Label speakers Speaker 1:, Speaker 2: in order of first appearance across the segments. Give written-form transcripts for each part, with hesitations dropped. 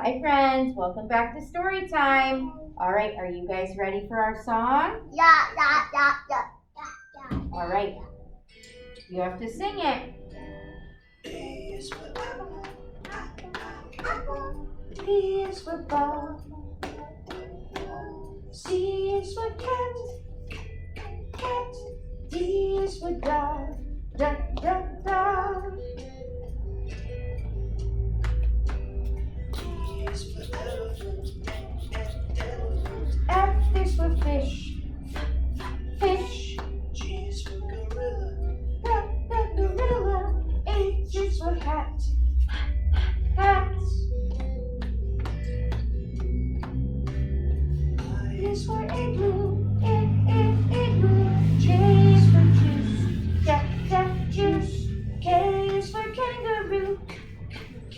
Speaker 1: Hi friends, welcome back to story time. All right, are you guys ready for our song?
Speaker 2: Yeah.
Speaker 1: All right, you have to sing it.
Speaker 2: A is for apple.
Speaker 1: B is for ball. C is for cat. D is for dog. Dog.
Speaker 2: E is for elephant.
Speaker 1: F is for fish.
Speaker 2: G is for gorilla.
Speaker 1: Gorilla. H is for hat. I is for igloo. Igloo. J is for juice. Juice. K is for kangaroo.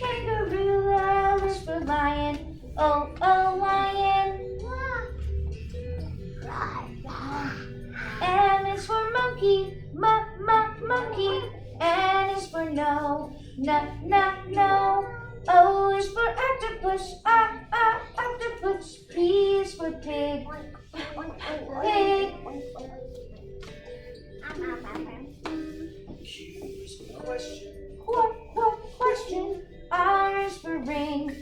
Speaker 1: L is for lion. Lion. M is for monkey. Monkey. N is for no. O is for octopus. Octopus. P is for pig.
Speaker 2: Q is for question.
Speaker 1: Question. R is for ring.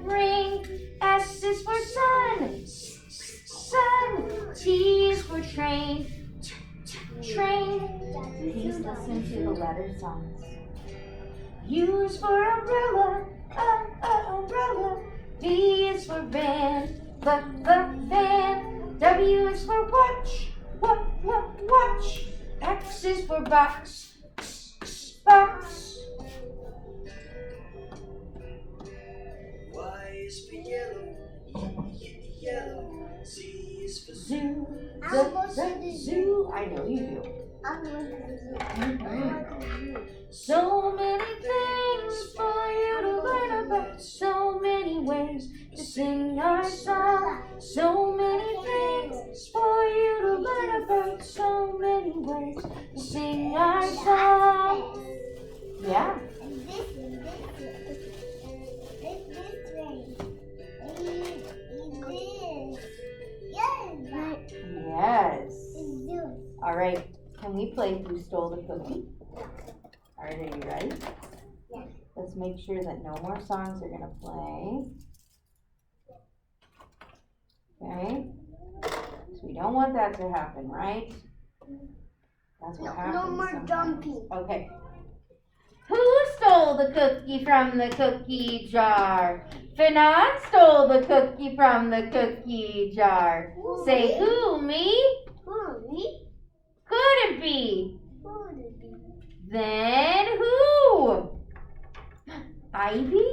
Speaker 1: Ring. S is for sun. T is for train. Please listen to the letter songs. U is for umbrella. Umbrella. V is for van. Van. W is for watch. Watch. X is for box. Box.
Speaker 2: Y is for yellow. Yellow. Z is for
Speaker 1: Zoo. Zoo. I know you do. So many things for you to learn about. So many ways to sing our song. So many things for you to learn about. So many ways to sing our song. Yeah. Yes. All right. Can we play Who Stole the Cookie? All right, are you ready?
Speaker 2: Yeah.
Speaker 1: Let's make sure that no more songs are going to play. Okay? So we don't want that to happen, right? That's what happens.
Speaker 2: No more
Speaker 1: sometimes.
Speaker 2: jumping.
Speaker 1: Okay. Who stole the cookie from the cookie jar? Fanon stole the cookie from the cookie jar. Say who? Me?
Speaker 2: Me?
Speaker 1: Couldn't be.
Speaker 2: Who would it be?
Speaker 1: Then who? Ivy?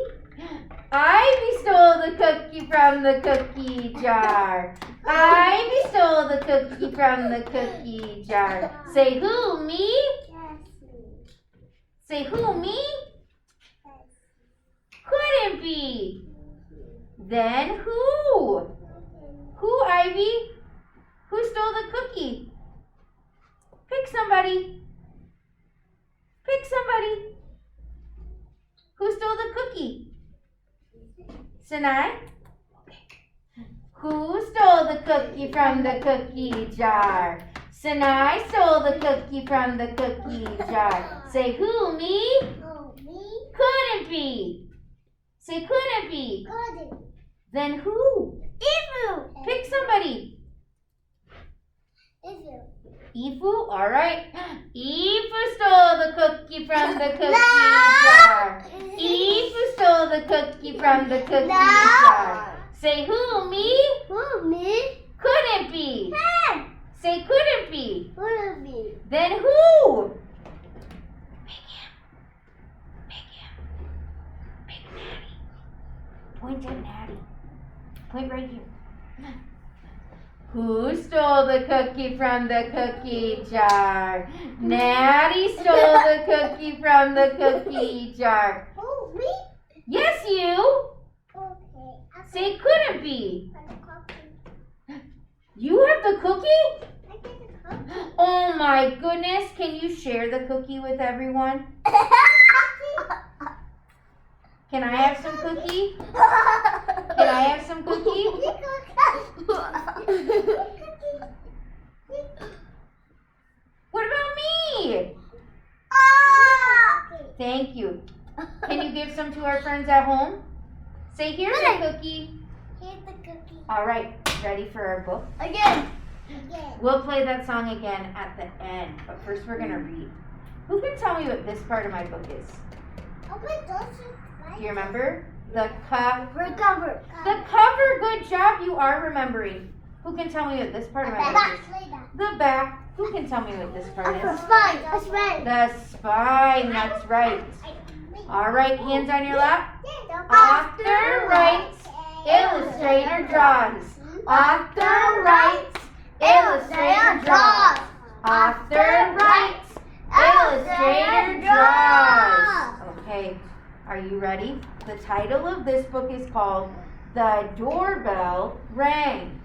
Speaker 1: Ivy stole the cookie from the cookie jar. Ivy stole the cookie from the cookie jar. Say who? Me?
Speaker 2: Yes.
Speaker 1: Say who? Me? Couldn't be. Then who? Who, Ivy? Who stole the cookie? Pick somebody. Pick somebody. Who stole the cookie? Sinai? Okay. Who stole the cookie from the cookie jar? Sinai stole the cookie from the cookie jar. Say who? Me?
Speaker 2: Oh, me?
Speaker 1: Couldn't be. Say couldn't be.
Speaker 2: Couldn't.
Speaker 1: Then who?
Speaker 2: Ifu.
Speaker 1: Pick somebody.
Speaker 2: Ifu.
Speaker 1: Ifu? Alright. Ifu stole the cookie from the cookie jar. Ifu stole the cookie from the cookie jar. Say who? Me?
Speaker 2: Who? Me?
Speaker 1: Couldn't be.
Speaker 2: Hey.
Speaker 1: Say couldn't be.
Speaker 2: Couldn't be.
Speaker 1: Then who? Pick him. Pick Natty. Point at Natty. Point right here. Who stole the cookie from the cookie jar? Natty stole the cookie from the cookie jar.
Speaker 2: Who? Me?
Speaker 1: Yes, you.
Speaker 2: Okay.
Speaker 1: Say couldn't be.
Speaker 2: I
Speaker 1: You have the cookie?
Speaker 2: get the cookie.
Speaker 1: Oh my goodness. Can you share the cookie with everyone? Can I have some cookie? Can I have some cookie? What about me? Thank you. Can you give some to our friends at home? Say, here's a cookie.
Speaker 3: Here's the cookie.
Speaker 1: All right, ready for our book?
Speaker 3: Again.
Speaker 1: We'll play that song again at the end, but first we're gonna read. Who can tell me what this part of my book is?
Speaker 3: Oh, wait, don't
Speaker 1: Do you remember? The cover.
Speaker 3: Cover.
Speaker 1: The cover, good job, you are remembering. Who can tell me what this part of my book is? The back. Who can tell me what this part
Speaker 3: A
Speaker 1: is?
Speaker 3: spine. A spine.
Speaker 1: The spine, that's right. All right, hands on your lap. Author writes, illustrator draws. Author writes, illustrator draws. Author writes, illustrator draws. Okay, are you ready? The title of this book is called The Doorbell Rang.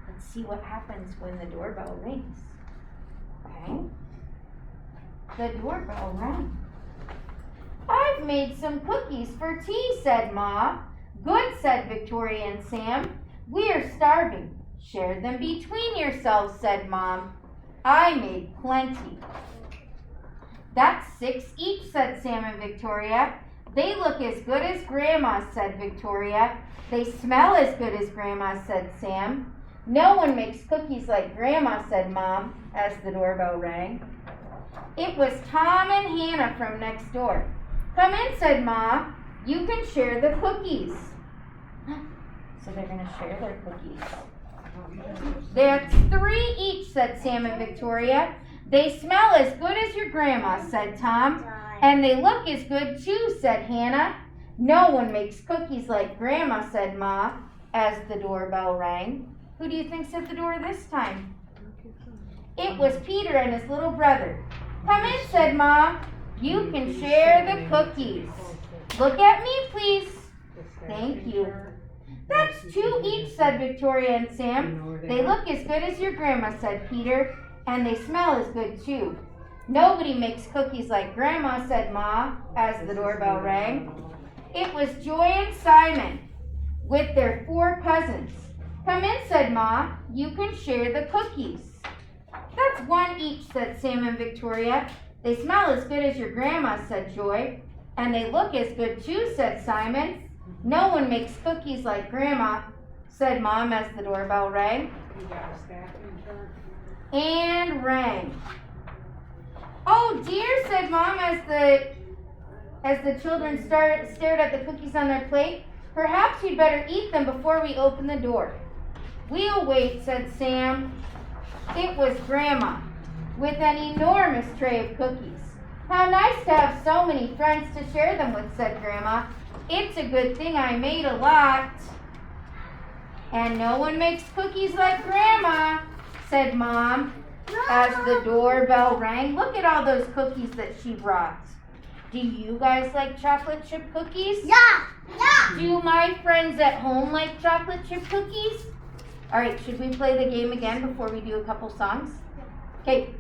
Speaker 1: Let's see what happens when the doorbell rings. Okay. The doorbell rang. I've made some cookies for tea, said Ma. Good, said Victoria and Sam. We're starving. Share them between yourselves, said Mom. I made plenty. That's 6 each, said Sam and Victoria. They look as good as Grandma, said Victoria. They smell as good as Grandma, said Sam. No one makes cookies like Grandma, said Mom, as the doorbell rang. It was Tom and Hannah from next door. Come in, said Ma. You can share the cookies. So they're going to share their cookies. That's 3 each, said Sam and Victoria. They smell as good as your grandma, said Tom. And they look as good too, said Hannah. No one makes cookies like Grandma, said Ma, as the doorbell rang. Who do you think's at the door this time? It was Peter and his little brother. Come in, said Ma. You can share the cookies. Look at me, please. Thank you. That's 2 each, said Victoria and Sam. They look as good as your grandma, said Peter, and they smell as good too. Nobody makes cookies like Grandma, said Ma, as the doorbell rang. It was Joy and Simon with their 4 cousins. Come in, said Ma. You can share the cookies. That's 1 each, said Sam and Victoria. They smell as good as your grandma, said Joy. And they look as good too, said Simon. No one makes cookies like Grandma, said Mom as the doorbell rang. And rang. Oh dear, said Mom as the children stared at the cookies on their plate. Perhaps we'd better eat them before we open the door. We'll wait, said Sam. It was Grandma with an enormous tray of cookies. How nice to have so many friends to share them with, said Grandma. It's a good thing I made a lot. And no one makes cookies like Grandma, said Mom as the doorbell rang. Look at all those cookies that she brought. Do you guys like chocolate chip cookies?
Speaker 3: Yeah. Yeah.
Speaker 1: Do my friends at home like chocolate chip cookies? All right, should we play the game again before we do a couple songs? Okay.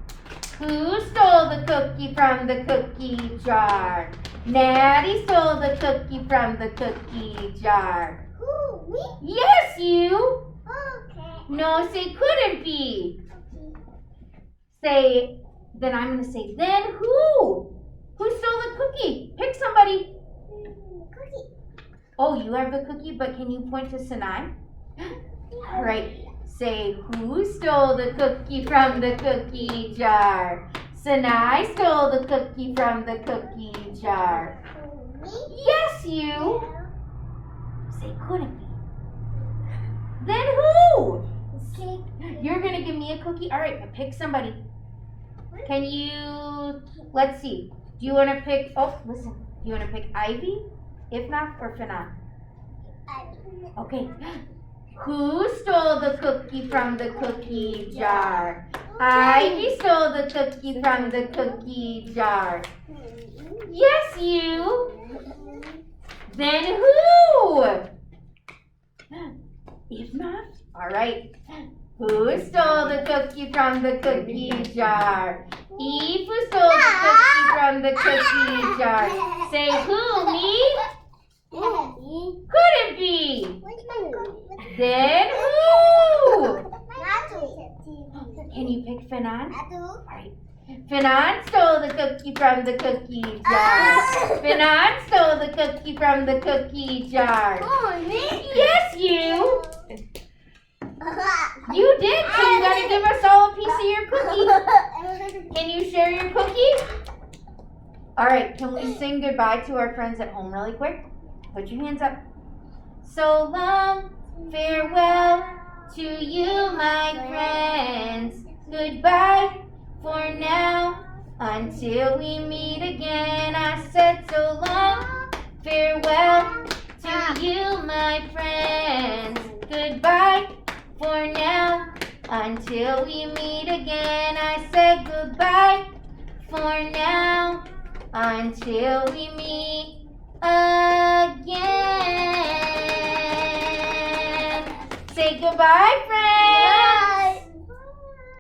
Speaker 1: Who stole the cookie from the cookie jar? Natty stole the cookie from the cookie jar.
Speaker 3: Who? Me?
Speaker 1: Yes, you.
Speaker 3: Okay.
Speaker 1: No, say couldn't be. Say, then I'm going to say, then who? Who stole the cookie? Pick somebody.
Speaker 3: Cookie.
Speaker 1: Oh, you have the cookie, but can you point to Sinai? All right. Say, who stole the cookie from the cookie jar? Sinai stole the cookie from the cookie jar.
Speaker 3: Me?
Speaker 1: Yes, you. Say, couldn't be. Then who?
Speaker 3: See.
Speaker 1: You're going to give me a cookie? All right, but pick somebody. Can you, let's see. Do you want to pick, oh, listen. Do you want to pick Ivy, Ifnaf, or Fanan? Okay. Who stole the cookie from the cookie jar? Ivy stole the cookie from the cookie jar. Yes, you. Then who? Ifnaf? All right. Who stole the cookie from the cookie jar? Eve, who stole the cookie from the cookie jar? Say who, me? Then who?
Speaker 3: Natu.
Speaker 1: Can you pick Fanon?
Speaker 3: Natu.
Speaker 1: Right. Fanon stole the cookie from the cookie jar. Fanon stole the cookie from the cookie jar.
Speaker 3: Oh, me?
Speaker 1: Yes, you. You did, so you gotta give us all a piece of your cookie. Can you share your cookie? All right, can we sing goodbye to our friends at home really quick? Put your hands up. So long, farewell to you, my friends. Goodbye for now, until we meet again. I said so long, farewell to you, my friends. Goodbye for now, until we meet again. I said goodbye for now, until we meet again. Say goodbye, friends.